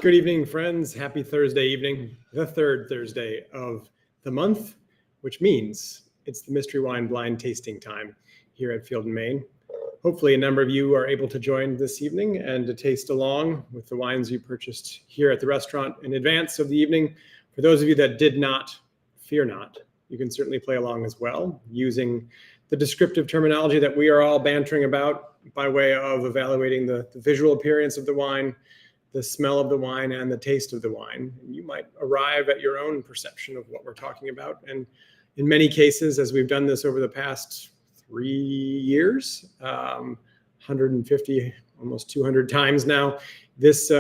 Good evening, friends. Happy Thursday evening, the third Thursday of the month, which means it's the Mystery Wine Blind Tasting time here at Field & Main. Hopefully a number of you are able to join this evening and to taste along with the wines you purchased here at the restaurant in advance of the evening. For those of you that did not, fear not. You can certainly play along as well using the descriptive terminology that we are all bantering about by way of evaluating the visual appearance of the wine, the smell of the wine, and the taste of the wine. You might arrive at your own perception of what we're talking about. And in many cases, as we've done this over the past 3 years, 150, almost 200 times now, this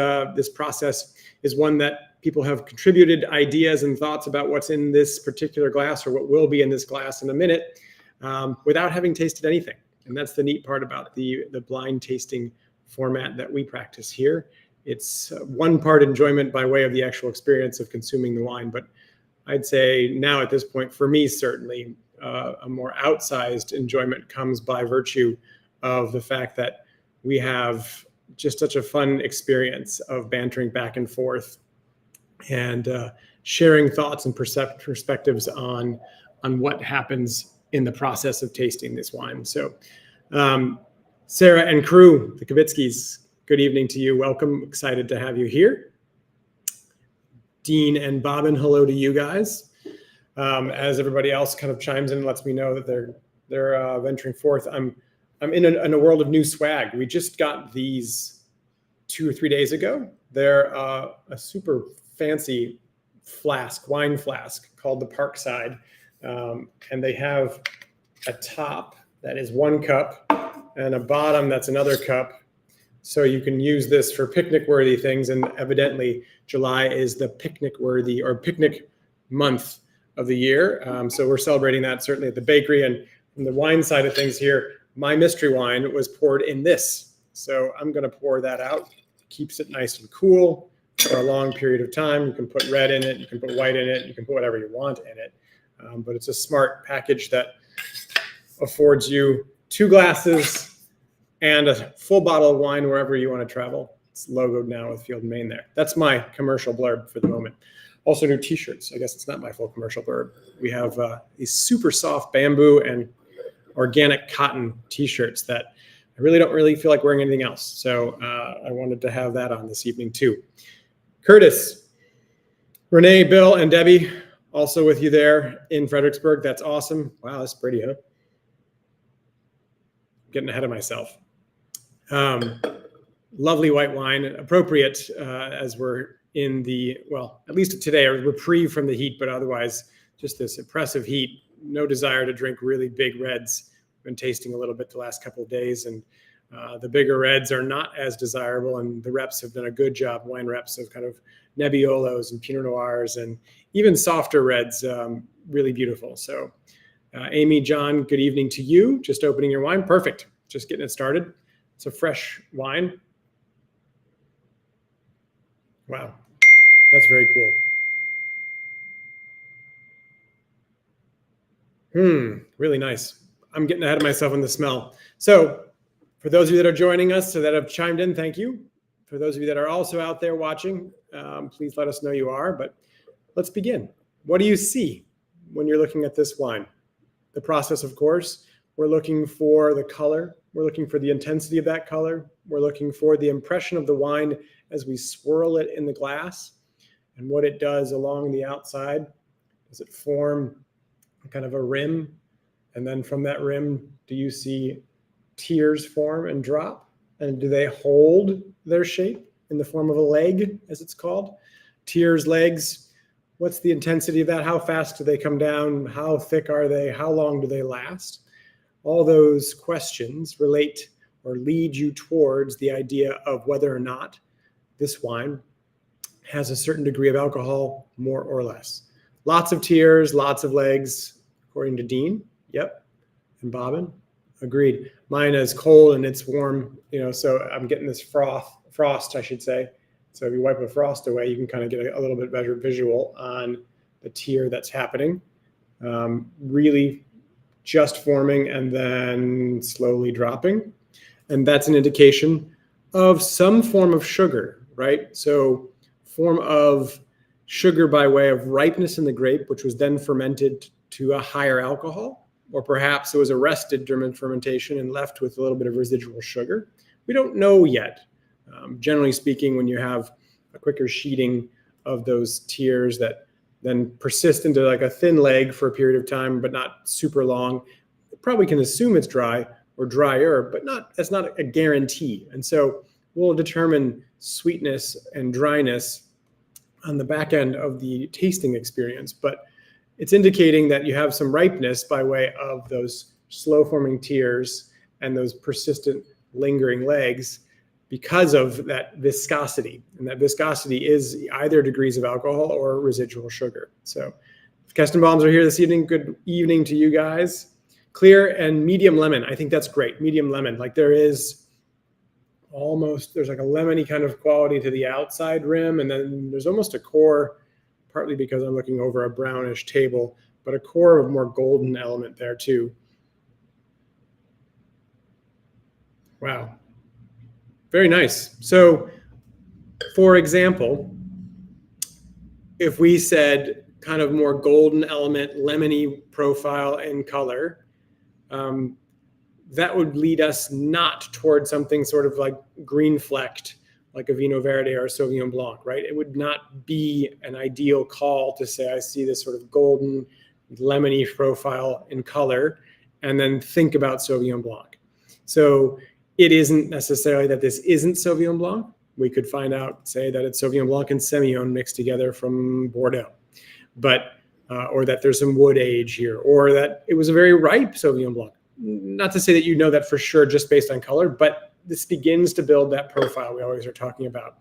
process is one that people have contributed ideas and thoughts about what's in this particular glass or what will be in this glass in a minute without having tasted anything. And that's the neat part about the blind tasting format that we practice here. It's one part enjoyment by way of the actual experience of consuming the wine, but I'd say now at this point, for me, certainly a more outsized enjoyment comes by virtue of the fact that we have just such a fun experience of bantering back and forth and sharing thoughts and perspectives on what happens in the process of tasting this wine. So Sarah and crew, the Kavitskis, good evening to you. Welcome. Excited to have you here. Dean and Bobbin, hello to you guys. As everybody else kind of chimes in and lets me know that they're venturing forth, I'm in a world of new swag. We just got these 2 or 3 days ago. They're a super fancy wine flask called the Parkside. And they have a top that is 1 cup and a bottom that's another cup. So you can use this for picnic-worthy things, and evidently July is the picnic-worthy or picnic month of the year. So we're celebrating that certainly at the bakery. And from the wine side of things here, my mystery wine was poured in this. So I'm going to pour that out. Keeps it nice and cool for a long period of time. You can put red in it, you can put white in it, you can put whatever you want in it. But it's a smart package that affords you 2 glasses and a full bottle of wine wherever you want to travel. It's logoed now with Field & Main there. That's my commercial blurb for the moment. Also new t-shirts. I guess it's not my full commercial blurb. We have these super soft bamboo and organic cotton t-shirts that I don't feel like wearing anything else. So I wanted to have that on this evening too. Curtis, Renee, Bill, and Debbie also with you there in Fredericksburg. That's awesome. Wow, that's pretty, huh? Getting ahead of myself. Lovely white wine, appropriate as we're in the, well, at least today, a reprieve from the heat, but otherwise just this oppressive heat. No desire to drink really big reds. I've been tasting a little bit the last couple of days, and the bigger reds are not as desirable, and the reps have done a good job, wine reps of kind of Nebbiolos and Pinot Noirs and even softer reds, really beautiful. So Amy, John, good evening to you. Just opening your wine. Perfect. Just getting it started. It's a fresh wine. Wow. That's very cool. Really nice. I'm getting ahead of myself on the smell. So for those of you that are joining us, so that have chimed in, thank you. For those of you that are also out there watching, please let us know you are. But let's begin. What do you see when you're looking at this wine? The process, of course. We're looking for the color. We're looking for the intensity of that color. We're looking for the impression of the wine as we swirl it in the glass and what it does along the outside. Does it form kind of a rim? And then from that rim, do you see tears form and drop? And do they hold their shape in the form of a leg, as it's called? Tears, legs. What's the intensity of that? How fast do they come down? How thick are they? How long do they last? All those questions relate or lead you towards the idea of whether or not this wine has a certain degree of alcohol, more or less. Lots of tears, lots of legs, according to Dean. Yep. And Bobbin? Agreed. Mine is cold and it's warm, so I'm getting this frost, I should say. So if you wipe the frost away, you can kind of get a little bit better visual on the tear that's happening. Really just forming and then slowly dropping. And that's an indication of some form of sugar, right? So form of sugar by way of ripeness in the grape, which was then fermented to a higher alcohol, or perhaps it was arrested during fermentation and left with a little bit of residual sugar. We don't know yet. Generally speaking, when you have a quicker sheeting of those tears that then persist into like a thin leg for a period of time, but not super long, probably can assume it's dry or drier, but that's not a guarantee. And so we'll determine sweetness and dryness on the back end of the tasting experience, but it's indicating that you have some ripeness by way of those slow forming tears and those persistent lingering legs because of that viscosity. And that viscosity is either degrees of alcohol or residual sugar. So if Kestenbaums are here this evening, good evening to you guys. Clear and medium lemon. I think that's great. Medium lemon. Like there's like a lemony kind of quality to the outside rim. And then there's almost a core, partly because I'm looking over a brownish table, but a core of more golden element there too. Wow. Very nice. So, for example, if we said kind of more golden element, lemony profile and color, that would lead us not towards something sort of like green flecked, like a Vino Verde or a Sauvignon Blanc, right? It would not be an ideal call to say, I see this sort of golden, lemony profile in color, and then think about Sauvignon Blanc. So it isn't necessarily that this isn't Sauvignon Blanc. We could find out, say, that it's Sauvignon Blanc and Semillon mixed together from Bordeaux, but or that there's some wood age here, or that it was a very ripe Sauvignon Blanc. Not to say that you know that for sure just based on color, but this begins to build that profile we always are talking about.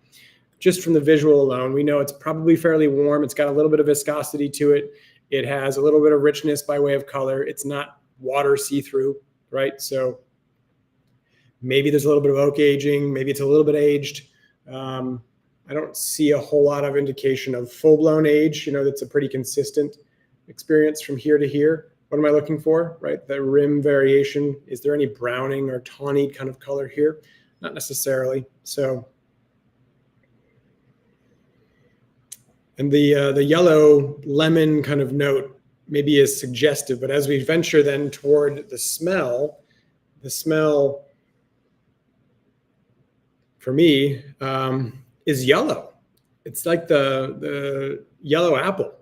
Just from the visual alone, we know it's probably fairly warm. It's got a little bit of viscosity to it. It has a little bit of richness by way of color. It's not water see-through, right? So maybe there's a little bit of oak aging. Maybe it's a little bit aged. I don't see a whole lot of indication of full-blown age. That's a pretty consistent experience from here to here. What am I looking for, right? The rim variation. Is there any browning or tawny kind of color here? Not necessarily. So, and the yellow lemon kind of note maybe is suggestive, but as we venture then toward the smell for me is yellow. It's like the yellow apple.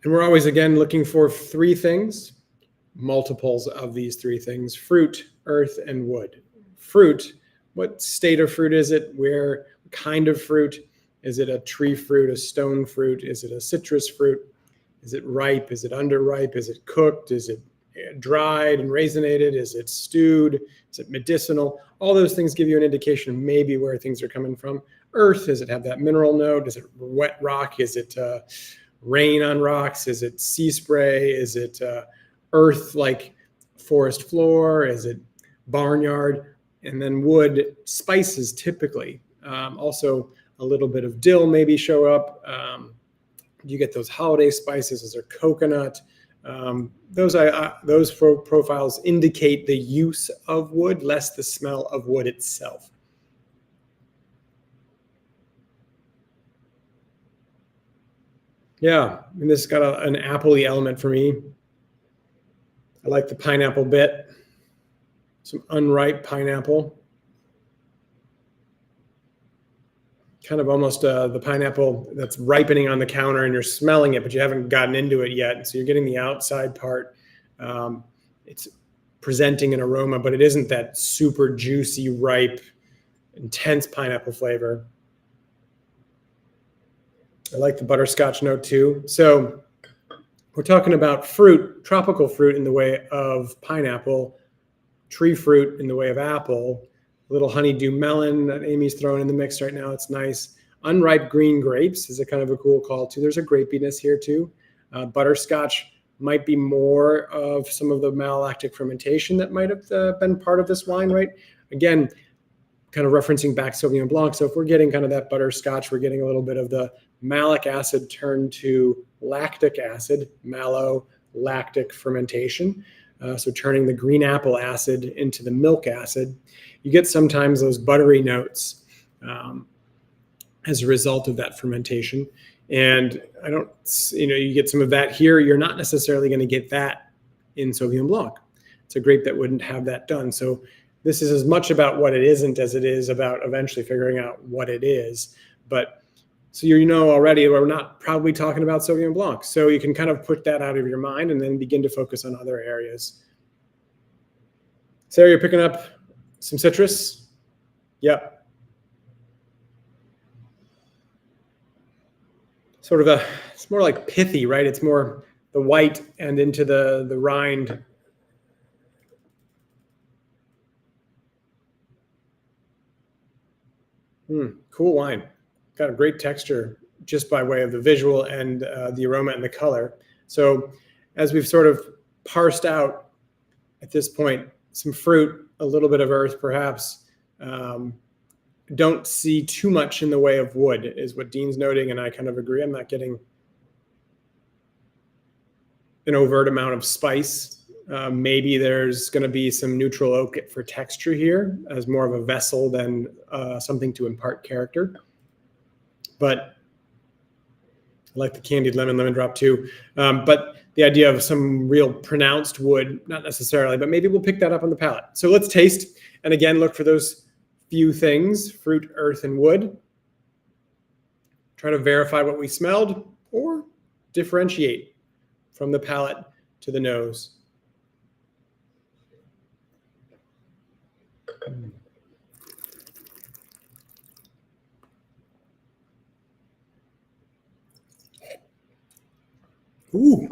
And we're always, again, looking for three things, multiples of these three things: fruit, earth, and wood. Fruit, what state of fruit is it? What kind of fruit? Is it a tree fruit, a stone fruit? Is it a citrus fruit? Is it ripe? Is it underripe? Is it cooked? Is it dried and raisinated? Is it stewed? Is it medicinal? All those things give you an indication of maybe where things are coming from. Earth, does it have that mineral note? Is it wet rock? Is it rain on rocks? Is it sea spray? Is it earth like forest floor? Is it barnyard? And then wood, spices typically. Also a little bit of dill maybe show up. You get those holiday spices. Those are coconut. Those profiles indicate the use of wood, less the smell of wood itself. Yeah, and this has got an appley element for me. I like the pineapple bit. Some unripe pineapple. Kind of almost the pineapple that's ripening on the counter and you're smelling it, but you haven't gotten into it yet. So you're getting the outside part. It's presenting an aroma, but it isn't that super juicy, ripe, intense pineapple flavor. I like the butterscotch note too. So we're talking about fruit, tropical fruit in the way of pineapple, tree fruit in the way of apple, a little honeydew melon that Amy's throwing in the mix right now. It's nice. Unripe green grapes is a kind of a cool call too. There's a grapiness here too. Butterscotch might be more of some of the malolactic fermentation that might have been part of this wine, right? Again, kind of referencing back Sauvignon Blanc. So if we're getting kind of that butterscotch, we're getting a little bit of the malic acid turned to lactic acid, malolactic fermentation. So turning the green apple acid into the milk acid. You get sometimes those buttery notes. as a result of that fermentation. And you get some of that here. You're not necessarily going to get that in Sauvignon Blanc. It's a grape that wouldn't have that done. So this is as much about what it isn't as it is about eventually figuring out what it is. But so already we're not probably talking about Sauvignon Blanc. So you can kind of put that out of your mind and then begin to focus on other areas. Sarah, you're picking up some citrus? Yep. Sort of it's more like pithy, right? It's more the white and into the rind. Cool wine. Got a great texture just by way of the visual and the aroma and the color. So as we've sort of parsed out at this point, some fruit, a little bit of earth perhaps, don't see too much in the way of wood is what Dean's noting, and I kind of agree. I'm not getting an overt amount of spice. Maybe there's going to be some neutral oak for texture here as more of a vessel than something to impart character. But I like the candied lemon drop too. But the idea of some real pronounced wood, not necessarily, but maybe we'll pick that up on the palate. So let's taste, and again, look for those few things: fruit, earth, and wood. Try to verify what we smelled or differentiate from the palate to the nose. Ooh.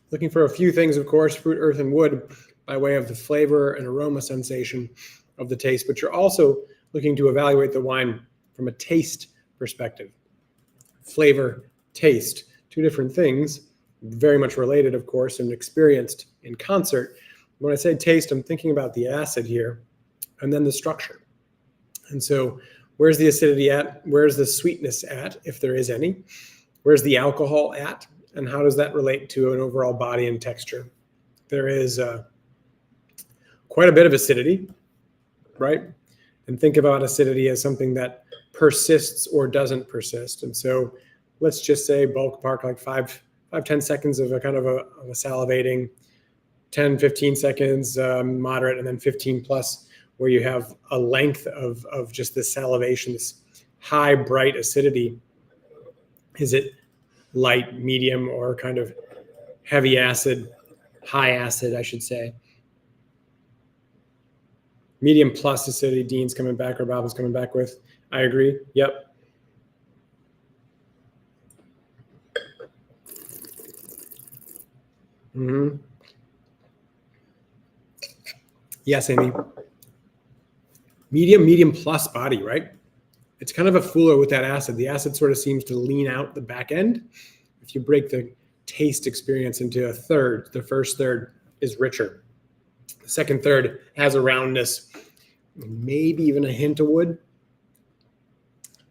Looking for a few things, of course: fruit, earth, and wood by way of the flavor and aroma sensation of the taste, but you're also looking to evaluate the wine from a taste perspective. Flavor, taste, two different things, very much related, of course, and experienced in concert. When I say taste, I'm thinking about the acid here and then the structure. And so where's the acidity at? Where's the sweetness at, if there is any? Where's the alcohol at? And how does that relate to an overall body and texture? There is quite a bit of acidity, right? And think about acidity as something that persists or doesn't persist. And so let's just say bulk park, like 5-10 seconds of a kind of a salivating, 10-15 seconds moderate, and then 15 plus where you have a length of just this salivation, this high, bright acidity. Is it light, medium, or kind of heavy acid, high acid, I should say? Medium plus acidity, Dean's coming back, or Bob is coming back with. I agree. Yep. Yes, Amy. Medium plus body, right? It's kind of a fooler with that acid. The acid sort of seems to lean out the back end. If you break the taste experience into a third, the first third is richer. The second third has a roundness, maybe even a hint of wood.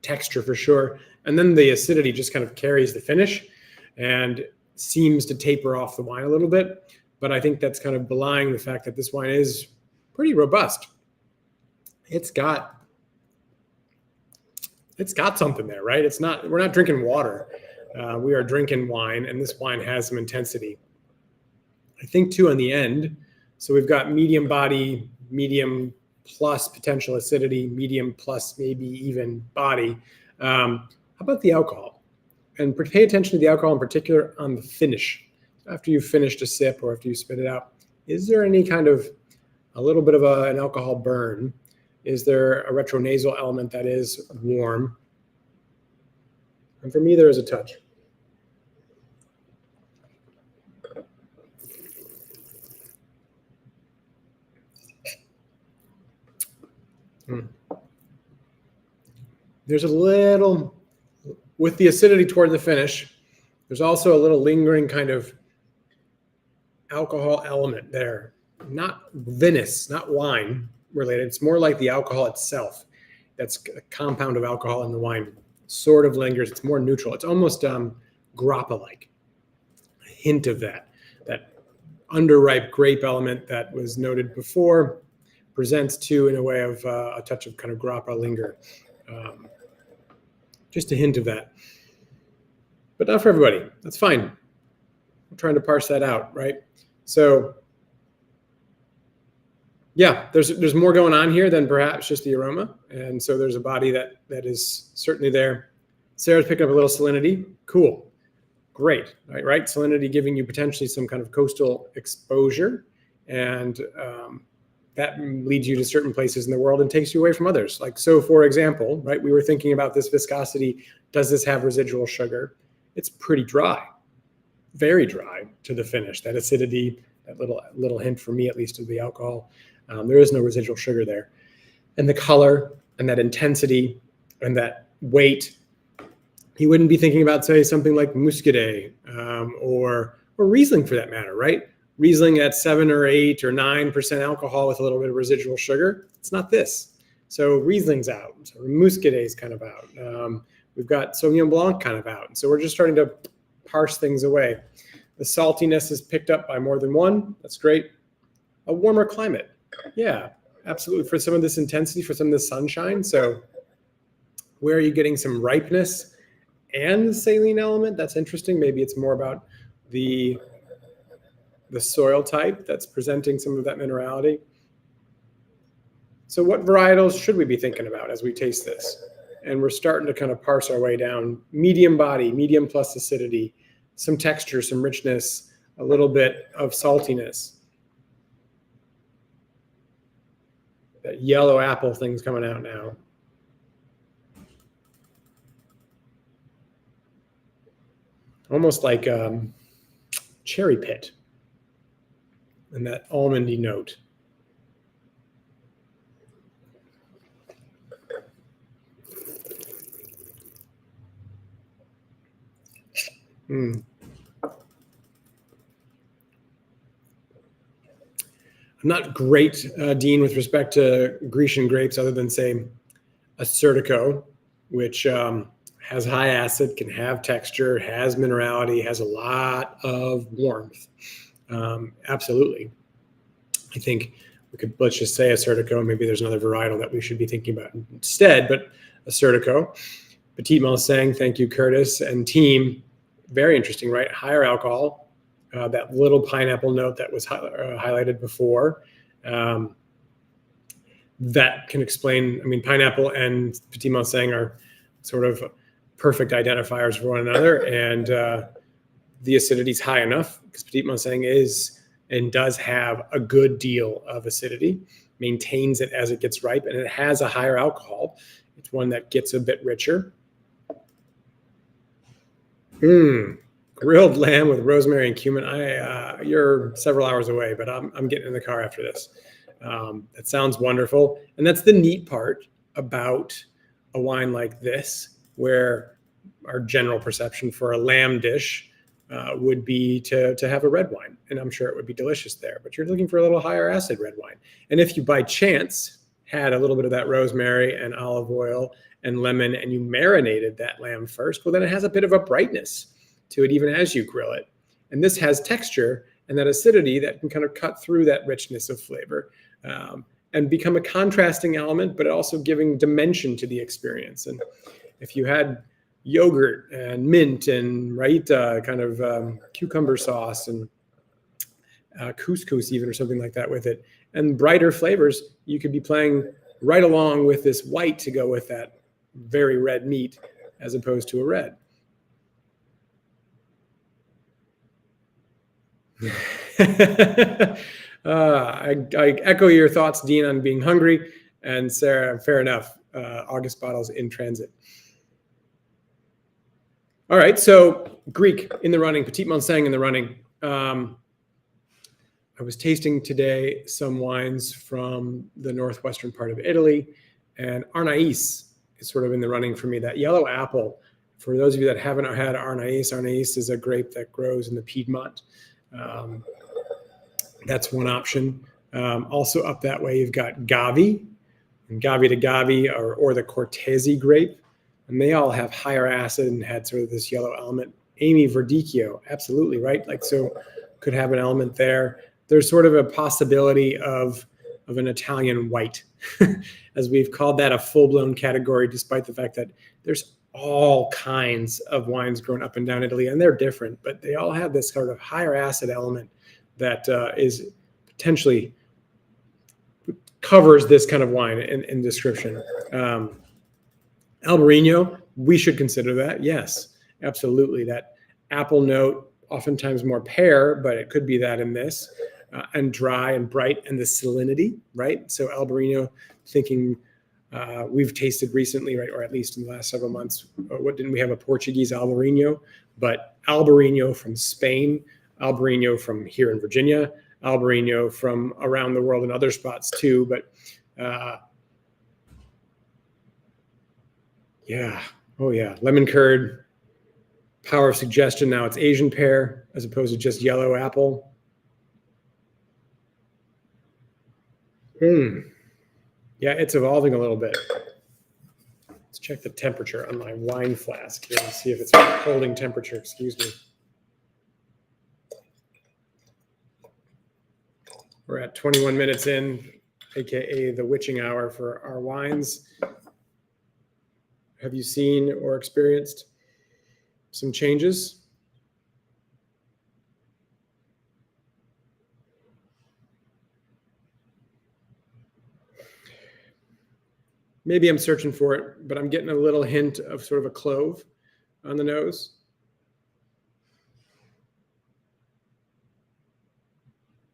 Texture for sure. And then the acidity just kind of carries the finish and seems to taper off the wine a little bit. But I think that's kind of belying the fact that this wine is pretty robust. It's got something there, right? We're not drinking water. We are drinking wine, and this wine has some intensity. I think too on the end. So we've got medium body, medium plus potential acidity, medium plus maybe even body. How about the alcohol? And pay attention to the alcohol in particular on the finish. After you've finished a sip or after you spit it out, is there any kind of a little bit of an alcohol burn? Is there a retronasal element that is warm? And for me, there is a touch. There's a little, with the acidity toward the finish, there's also a little lingering kind of alcohol element there. Not vinous, not wine related. It's more like the alcohol itself. That's a compound of alcohol in the wine. Sort of lingers. It's more neutral. It's almost grappa-like. A hint of that underripe grape element that was noted before, presents too in a way of a touch of kind of grappa linger. Just a hint of that. But not for everybody. That's fine. I'm trying to parse that out, right? So yeah, there's more going on here than perhaps just the aroma. And so there's a body that is certainly there. Sarah's picking up a little salinity. Cool. Great. Right? Salinity giving you potentially some kind of coastal exposure. And that leads you to certain places in the world and takes you away from others. Like, so for example, right, we were thinking about this viscosity. Does this have residual sugar? It's pretty dry, very dry to the finish. That acidity, that little hint for me, at least, of the alcohol. There is no residual sugar there. And the color and that intensity and that weight, you wouldn't be thinking about, say, something like Muscadet or Riesling for that matter, right? Riesling at 7 or 8 or 9% alcohol with a little bit of residual sugar. It's not this. So Riesling's out. So Muscadet's kind of out. We've got Sauvignon Blanc kind of out. So we're just starting to parse things away. The saltiness is picked up by more than one. That's great. A warmer climate. Yeah, absolutely. For some of this intensity, for some of this sunshine. So where are you getting some ripeness and the saline element? That's interesting. Maybe it's more about the soil type that's presenting some of that minerality. So what varietals should we be thinking about as we taste this? And we're starting to kind of parse our way down. Medium body, medium plus acidity, some texture, some richness, a little bit of saltiness. That yellow apple thing's coming out now. Almost like cherry pit. And that almondy note. I'm not great, Dean, with respect to Grecian grapes, other than, say, Assyrtiko, which has high acid, can have texture, has minerality, has a lot of warmth. Absolutely. I think let's just say Assyrtiko. Maybe there's another varietal that we should be thinking about instead, but Assyrtiko. Petit Malsang, thank you, Curtis and team. Very interesting, right? Higher alcohol, that little pineapple note that was highlighted before. That can explain, I mean, pineapple and Petit Malsang are sort of perfect identifiers for one another. And the acidity is high enough because Petit Malsang is and does have a good deal of acidity, maintains it as it gets ripe, and it has a higher alcohol. It's one that gets a bit richer. Grilled lamb with rosemary and cumin. You're several hours away, but I'm getting in the car after this. That sounds wonderful. And that's the neat part about a wine like this, where our general perception for a lamb dish would be to have a red wine. And I'm sure it would be delicious there, but you're looking for a little higher acid red wine. And if you by chance had a little bit of that rosemary and olive oil and lemon, and you marinated that lamb first, well, then it has a bit of a brightness to it, even as you grill it. And this has texture and that acidity that can kind of cut through that richness of flavor and become a contrasting element, but also giving dimension to the experience. And if you had yogurt and mint and raita, kind of cucumber sauce and couscous even, or something like that with it, and brighter flavors, you could be playing right along with this white to go with that very red meat as opposed to a red. I echo your thoughts, Dean, on being hungry, and Sarah, fair enough. August bottles in transit. All right, so Greek in the running, Petit Malsang in the running. I was tasting today some wines from the northwestern part of Italy, and Arnais is sort of in the running for me. That yellow apple, for those of you that haven't had Arnais, Arnais is a grape that grows in the Piedmont. That's one option. Also up that way, you've got Gavi, and Gavi to Gavi, or the Cortese grape, and they all have higher acid and had sort of this yellow element. Amy Verdicchio, absolutely, right? Like, so could have an element there. There's sort of a possibility of of an Italian white, as we've called that a full-blown category, despite the fact that there's all kinds of wines grown up and down Italy, and they're different, but they all have this sort of higher acid element that is potentially covers this kind of wine in description. Albarino, we should consider that. Yes, absolutely. That apple note, oftentimes more pear, but it could be that in this, and dry and bright, and the salinity, right? So Albarino, thinking we've tasted recently, right, or at least in the last several months, what didn't we have a Portuguese Albarino? But Albarino from Spain, Albarino from here in Virginia, Albarino from around the world in other spots too. But yeah, oh yeah, lemon curd, power of suggestion. Now it's Asian pear as opposed to just yellow apple. Yeah, it's evolving a little bit. Let's check the temperature on my wine flask here and see if it's holding temperature. Excuse me. We're at 21 minutes in, aka the witching hour for our wines. Have you seen or experienced some changes? Maybe I'm searching for it, but I'm getting a little hint of sort of a clove on the nose.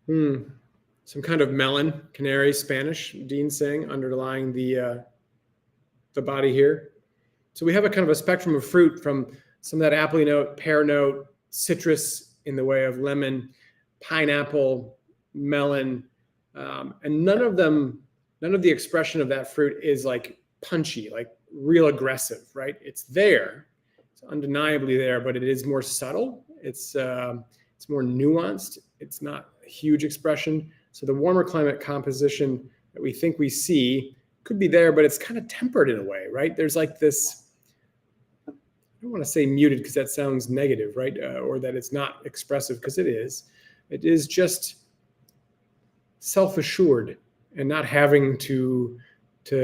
Some kind of melon, canary, Spanish, Dean's saying, underlying the body here. So we have a kind of a spectrum of fruit from some of that apple note, pear note, citrus in the way of lemon, pineapple, melon, and none of the expression of that fruit is like punchy, like real aggressive, right? It's there, it's undeniably there, but it is more subtle. It's more nuanced. It's not a huge expression. So the warmer climate composition that we think we see could be there, but it's kind of tempered in a way, right? There's like this, I don't want to say muted because that sounds negative, right? Or that it's not expressive, because it is. It is just self-assured and not having to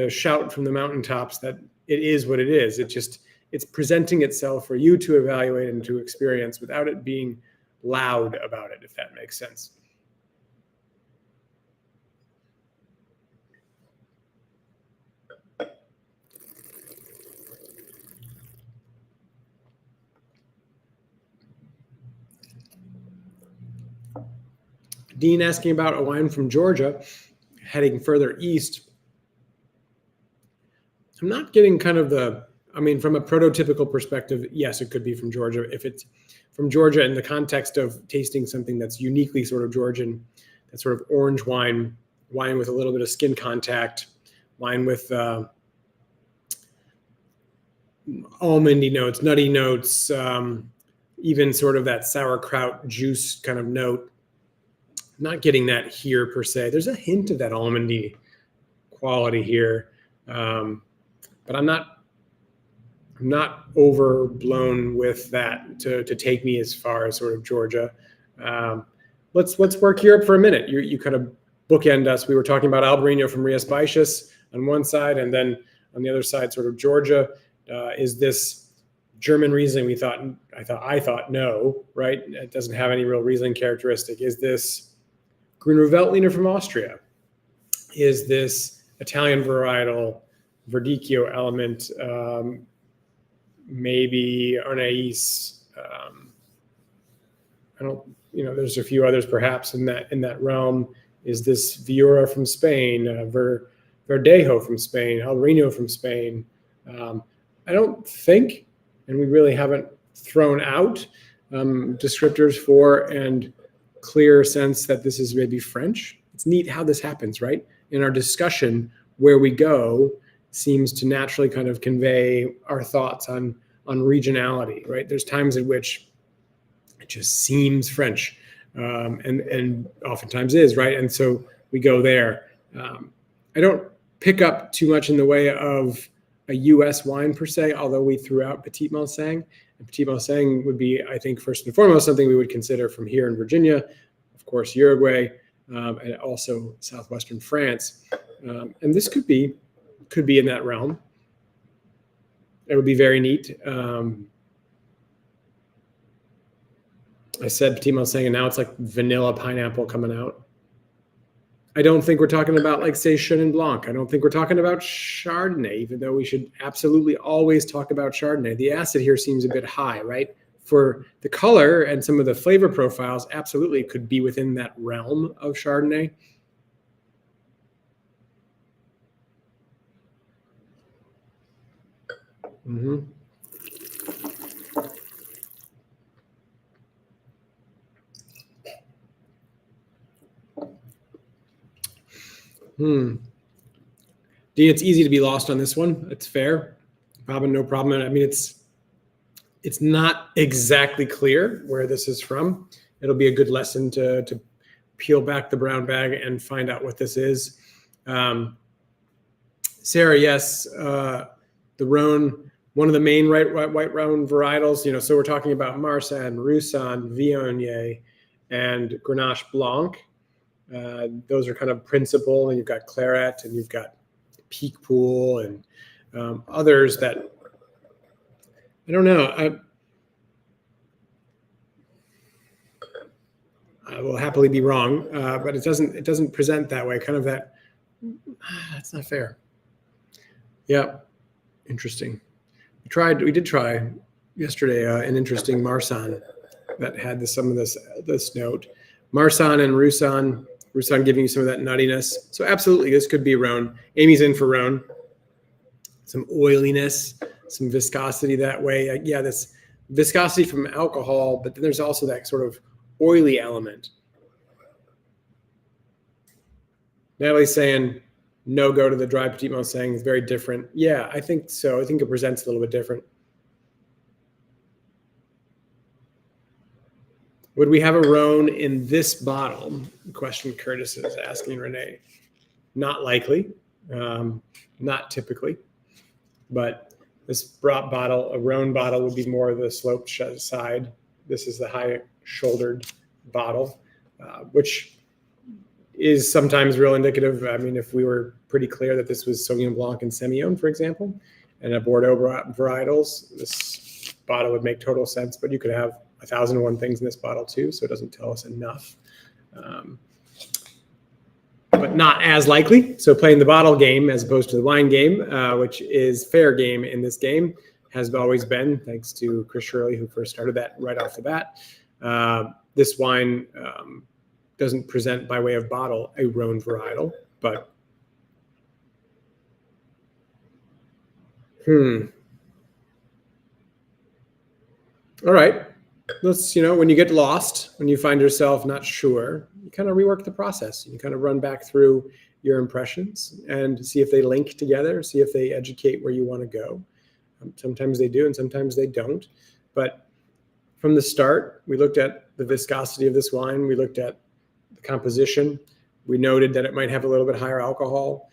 shout from the mountaintops that it is what it is. It's presenting itself for you to evaluate and to experience without it being loud about it, if that makes sense. Dean asking about a wine from Georgia, heading further east. I'm not getting kind of from a prototypical perspective, yes, it could be from Georgia. If it's from Georgia in the context of tasting something that's uniquely sort of Georgian, that sort of orange wine with a little bit of skin contact, wine with almondy notes, nutty notes, even sort of that sauerkraut juice kind of note. Not getting that here per se. There's a hint of that almondy quality here, but I'm not overblown with that to take me as far as sort of Georgia. Let's work Europe for a minute. You kind of bookend us. We were talking about Albarino from Rias Baixas on one side, and then on the other side, sort of Georgia. Is this German Riesling? I thought no, right? It doesn't have any real Riesling characteristic. Is this Grüner Veltliner from Austria? Is this Italian varietal Verdicchio element? Maybe Arnais. There's a few others perhaps in that realm. Is this Viura from Spain? Verdejo from Spain? Albarino from Spain? I don't think, and we really haven't thrown out descriptors for and clear sense that this is maybe French. It's neat how this happens, right? In our discussion, where we go seems to naturally kind of convey our thoughts on regionality, right? There's times in which it just seems French, and oftentimes is, right? And so we go there. I don't pick up too much in the way of a U.S. wine per se, although we threw out Petit Manseng. And Petit Manseng would be, I think, first and foremost, something we would consider from here in Virginia, of course, Uruguay. and also southwestern France. And this could be in that realm. It would be very neat. I said Petit Manseng, and now it's like vanilla pineapple coming out. I don't think we're talking about like, say, Chenin Blanc. I don't think we're talking about Chardonnay, even though we should absolutely always talk about Chardonnay. The acid here seems a bit high, right? For the color and some of the flavor profiles, absolutely could be within that realm of Chardonnay. Mm-hmm. Dean, it's easy to be lost on this one. It's fair. Robin, no problem. I mean, it's not exactly clear where this is from. It'll be a good lesson to peel back the brown bag and find out what this is. Sarah, yes, the Rhone, one of the main white Rhone varietals. So we're talking about Marsanne, Roussanne, Viognier, and Grenache Blanc. Those are kind of principal, and you've got Claret, and you've got Picpoul, and others that I don't know. I will happily be wrong, but it doesn't present that way. Kind of that. That's not fair. Yeah, interesting. We did try yesterday an interesting Marsanne that had some of this note. Marsanne and Roussanne giving you some of that nuttiness. So absolutely, this could be Rhone. Amy's in for Rhone. Some oiliness, some viscosity that way. Yeah, this viscosity from alcohol, but then there's also that sort of oily element. Natalie's saying no go to the dry Petit Manseng. It's very different. Yeah, I think so. I think it presents a little bit different. Would we have a Rhone in this bottle? Question Curtis is asking Renee. Not likely, not typically, but this bottle, a Rhone bottle, would be more of the sloped side. This is the high-shouldered bottle, which is sometimes real indicative. I mean, if we were pretty clear that this was Sauvignon Blanc and Semillon, for example, and a Bordeaux varietals, this bottle would make total sense, but you could have 1,001 things in this bottle too, so it doesn't tell us enough. But not as likely. So playing the bottle game as opposed to the wine game, which is fair game in this game, has always been, thanks to Chris Shirley, who first started that right off the bat. This wine doesn't present by way of bottle a Rhone varietal, but all right. Let's, when you get lost, when you find yourself not sure, you kind of rework the process. You kind of run back through your impressions and see if they link together, see if they educate where you want to go. Sometimes they do, and sometimes they don't. But from the start, we looked at the viscosity of this wine. We looked at the composition. We noted that it might have a little bit higher alcohol,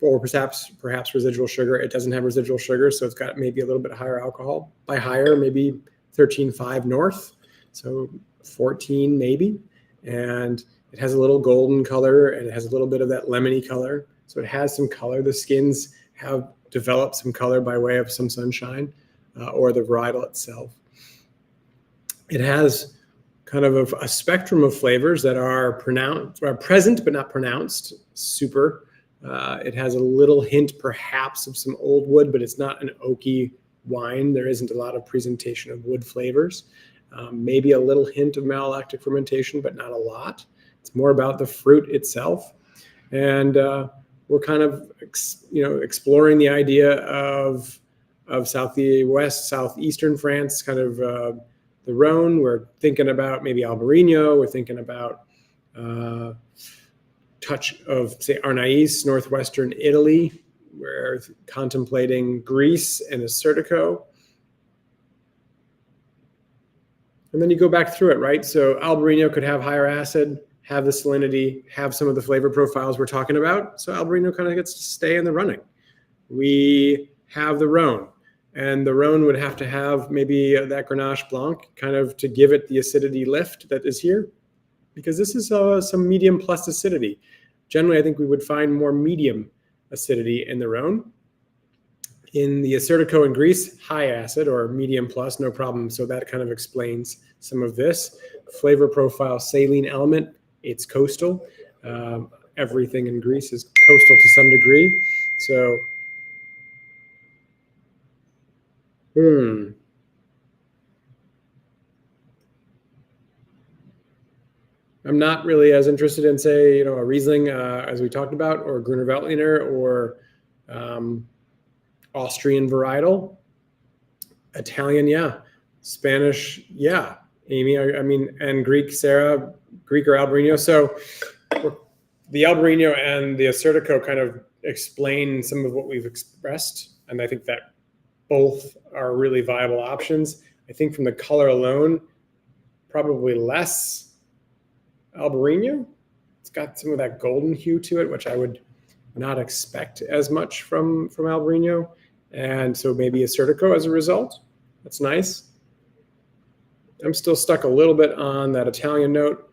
or perhaps residual sugar. It doesn't have residual sugar, so it's got maybe a little bit higher alcohol. By higher, maybe 13.5 north, so 14 maybe. And it has a little golden color, and it has a little bit of that lemony color. So it has some color. The skins have developed some color by way of some sunshine, or the varietal itself. It has kind of a spectrum of flavors that are present but not pronounced. Super. It has a little hint perhaps of some old wood, but it's not an oaky wine. There isn't a lot of presentation of wood flavors. Maybe a little hint of malolactic fermentation, but not a lot. It's more about the fruit itself. And we're kind of exploring the idea of southeastern France, kind of the Rhone. We're thinking about maybe Albarino. We're thinking about touch of, say, Arnais, northwestern Italy. We're contemplating Greece and Assyrtiko. And then you go back through it, right? So Albarino could have higher acid, have the salinity, have some of the flavor profiles we're talking about. So Albarino kind of gets to stay in the running. We have the Rhone, and the Rhone would have to have maybe that Grenache Blanc kind of to give it the acidity lift that is here. because this is some medium plus acidity. Generally, I think we would find more medium acidity in the Rhone. In the Assyrtiko in Greece, high acid or medium plus, no problem. So that kind of explains some of this. Flavor profile, saline element, it's coastal. Everything in Greece is coastal to some degree. So, I'm not really as interested in, say, a Riesling, as we talked about, or Gruner Veltliner, or Austrian varietal. Italian, yeah. Spanish, yeah. Amy, I mean, and Greek, Sarah, Greek or Albarino. So the Albarino and the Assyrtiko kind of explain some of what we've expressed, and I think that both are really viable options. I think from the color alone, probably less Albarino. It's got some of that golden hue to it, which I would not expect as much from Albarino, and so maybe Assyrtiko as a result. That's nice. I'm still stuck a little bit on that Italian note,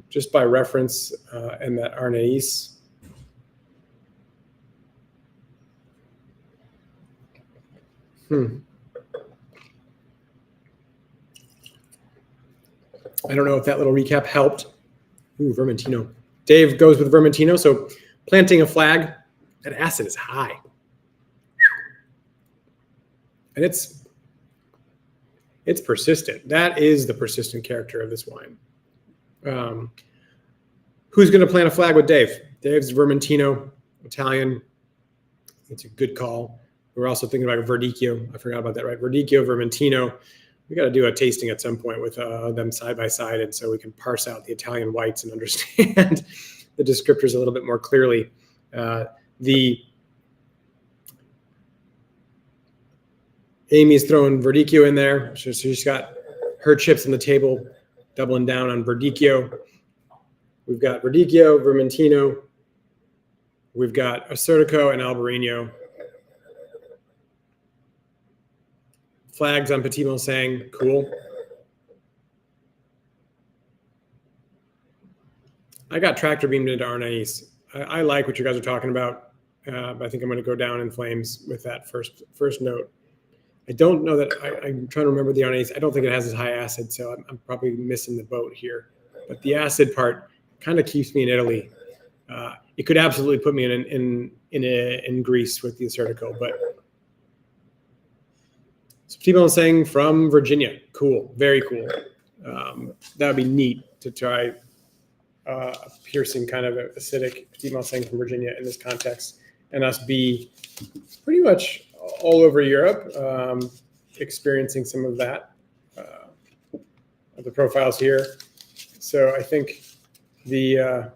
just by reference, and that Arnais. I don't know if that little recap helped. Ooh, Vermentino. Dave goes with Vermentino. So planting a flag, that acid is high. And it's persistent. That is the persistent character of this wine. Who's going to plant a flag with Dave? Dave's Vermentino, Italian. It's a good call. We're also thinking about Verdicchio. I forgot about that, right? Verdicchio, Vermentino. We got to do a tasting at some point with them side by side, and so we can parse out the Italian whites and understand the descriptors a little bit more clearly. Amy's throwing Verdicchio in there. So she's got her chips on the table, doubling down on Verdicchio. We've got Verdicchio, Vermentino. We've got Assyrtiko and Albarino. Flags on Petit Mulsanne, cool. I got tractor beamed into Arnais. I like what you guys are talking about. I think I'm going to go down in flames with that first note. I don't know that I'm trying to remember the Arnais. I don't think it has as high acid, so I'm probably missing the boat here. But the acid part kind of keeps me in Italy. It could absolutely put me in Greece with the Assyrtiko, but so Petit Mulsanne from Virginia, cool, very cool. That would be neat to try a piercing kind of acidic Petit Mulsanne from Virginia in this context, and us be pretty much all over Europe, experiencing some of that, of the profiles here. So I think the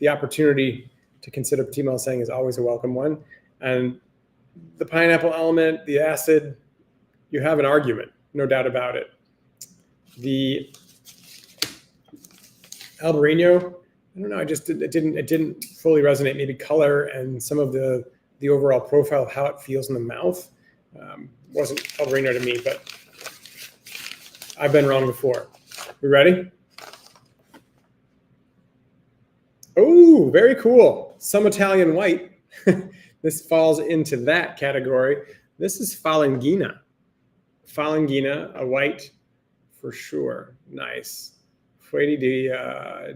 opportunity to consider Petit Mulsanne is always a welcome one. And the pineapple element, the acid, you have an argument, no doubt about it. The Albarino, I don't know, it didn't fully resonate. Maybe color and some of the overall profile of how it feels in the mouth wasn't Albarino to me, but I've been wrong before. We ready? Oh, very cool. Some Italian white. This falls into that category. This is Falanghina. Falanghina, a white for sure. Nice. Fuori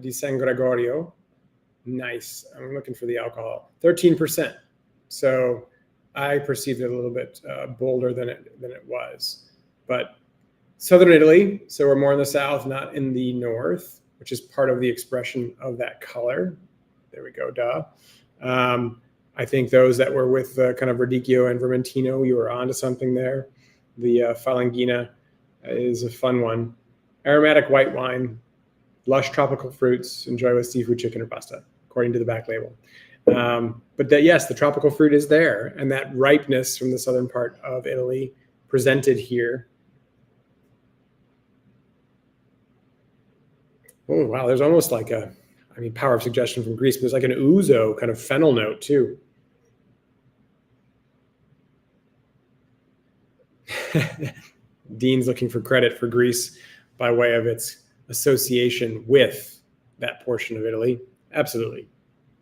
di San Gregorio. Nice. I'm looking for the alcohol. 13%. So I perceived it a little bit bolder than it was. But Southern Italy, so we're more in the south, not in the north, which is part of the expression of that color. There we go, duh. I think those that were with kind of Verdicchio and Vermentino, you were onto something there. The Falanghina is a fun one. Aromatic white wine, lush tropical fruits, enjoy with seafood, chicken, or pasta, according to the back label. But yes, the tropical fruit is there, and that ripeness from the southern part of Italy presented here. Oh, wow, there's almost like power of suggestion from Greece, but there's like an ouzo kind of fennel note too. Dean's looking for credit for Greece by way of its association with that portion of Italy, absolutely.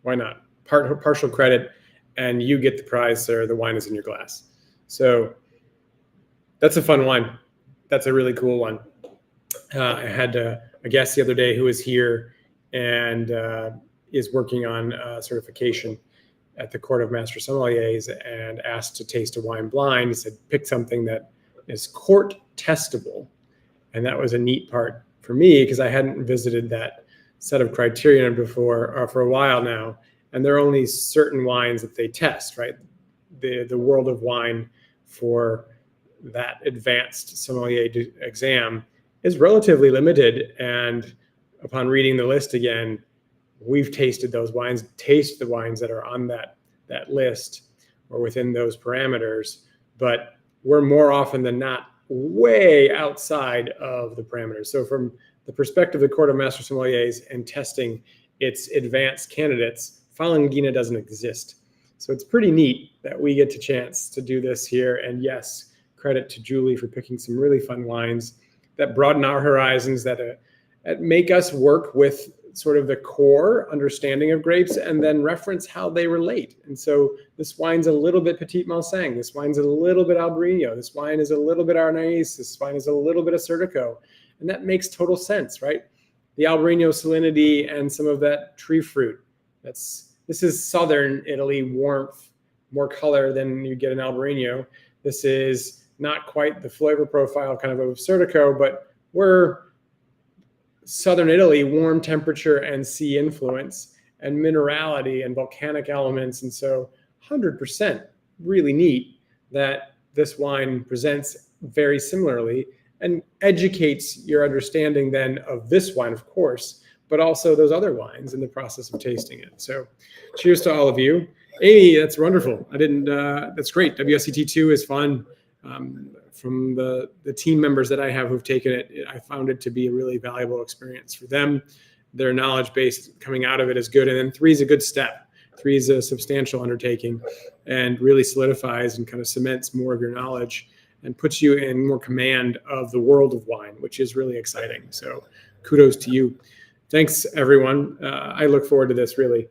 Why not? Partial credit, and you get the prize, sir. The wine is in your glass. So that's a fun wine. That's a really cool one. I had a guest the other day who was here and is working on certification at the Court of Master Sommeliers and asked to taste a wine blind. He said, pick something that is court testable. And that was a neat part for me because I hadn't visited that set of criterion before or for a while now. And there are only certain wines that they test, right? The world of wine for that advanced sommelier exam is relatively limited. And upon reading the list again, we've tasted those wines, taste the wines that are on that list or within those parameters, but we're more often than not way outside of the parameters. So from the perspective of the Court of Master Sommeliers and testing its advanced candidates, Falangina doesn't exist. So it's pretty neat that we get the chance to do this here. And yes, credit to Julie for picking some really fun wines that broaden our horizons, that make us work with sort of the core understanding of grapes and then reference how they relate. And so this wine's a little bit Petit Malsang. This wine's a little bit Albarino. This wine is a little bit Arnais. This wine is a little bit of Sertico. And that makes total sense, right? The Albarino salinity and some of that tree fruit. This is Southern Italy warmth, more color than you get in Albarino. This is not quite the flavor profile kind of Sertico, but we're Southern Italy, warm temperature and sea influence and minerality and volcanic elements. And so 100% really neat that this wine presents very similarly and educates your understanding then of this wine, of course, but also those other wines in the process of tasting it. So cheers to all of you. Amy, that's wonderful. That's great. WSET2 is fun. From the team members that I have who've taken it, I found it to be a really valuable experience for them. Their knowledge base coming out of it is good. And then 3 is a good step. 3 is a substantial undertaking and really solidifies and kind of cements more of your knowledge and puts you in more command of the world of wine, which is really exciting. So kudos to you. Thanks, everyone. I look forward to this, really.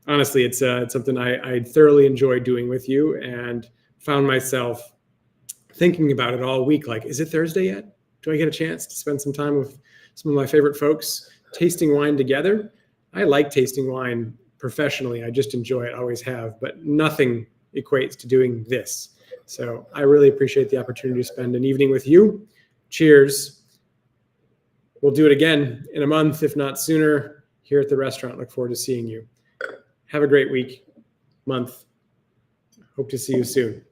Honestly, it's something I thoroughly enjoy doing with you and found myself thinking about it all week. Like, is it Thursday yet? Do I get a chance to spend some time with some of my favorite folks tasting wine together? I like tasting wine professionally. I just enjoy it, always have, but nothing equates to doing this. So I really appreciate the opportunity to spend an evening with you. Cheers. We'll do it again in a month, if not sooner, here at the restaurant. Look forward to seeing you. Have a great week, month. Hope to see you soon.